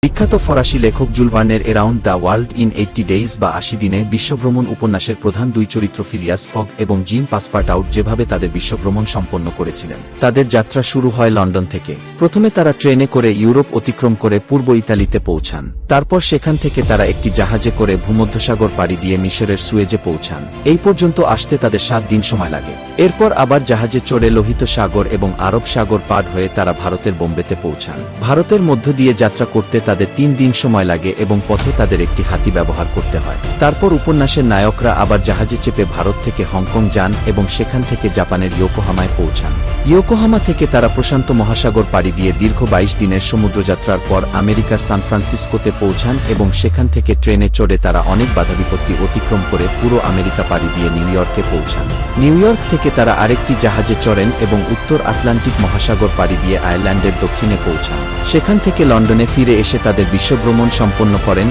বিখ্যাত ফরাসি লেখক জুল ভার্নের around the world in 80 days বা 80 দিনে বিশ্বভ্রমণ উপন্যাসের প্রধান দুই চরিত্র ফিলিয়াস ফগ এবং জিন পাসপার্টাউট যেভাবে তাদের বিশ্বভ্রমণ সম্পন্ন করেছিলেন। তাদের যাত্রা শুরু হয় লন্ডন থেকে। প্রথমে তারা ট্রেনে করে ইউরোপ অতিক্রম করে পূর্ব ইতালিতে পৌঁছান। তারপর সেখান থেকে তারা একটি জাহাজে করে ভূমধ্যসাগর পাড়ি দিয়ে মিশরের সুয়েজে পৌঁছান। এই পর্যন্ত আসতে তাদের 7 দিন সময় লাগে। এরপর আবার জাহাজে চড়ে লোহিত সাগর এবং আরব সাগর পার হয়ে তারা ভারতের বোম্বেতে পৌঁছান। ভারতের মধ্য দিয়ে যাত্রা করতে তাদের 3 দিন সময় লাগে এবং পথে তাদের একটি হাতি ব্যবহার করতে হয়। তারপর উপন্যাসের নায়করা আবার জাহাজে চেপে ভারত থেকে হংকং যান এবং সেখান থেকে জাপানের ইয়োকোহামায় পৌঁছান। ইয়োকোহামা থেকে তারা প্রশান্ত মহাসাগর পাড়ি দিয়ে দীর্ঘ 22 দিনের সমুদ্রযাত্রার পর আমেরিকার সান ফ্রান্সিসকোতে পৌঁছান এবং সেখান থেকে ট্রেনে চড়ে তারা অনেক বাধাবিপত্তি অতিক্রম করে পুরো আমেরিকা পাড়ি দিয়ে নিউ ইয়র্কে পৌঁছান। নিউ ইয়র্ক থেকে তারা আরেকটি জাহাজে চড়েন এবং উত্তর আটলান্টিক মহাসাগর পাড়ি দিয়ে আয়ারল্যান্ডের দক্ষিণে পৌঁছান। সেখান থেকে লন্ডনে ফিরে এসে তাদের বিশ্বভ্রমণ সম্পন্ন করেন।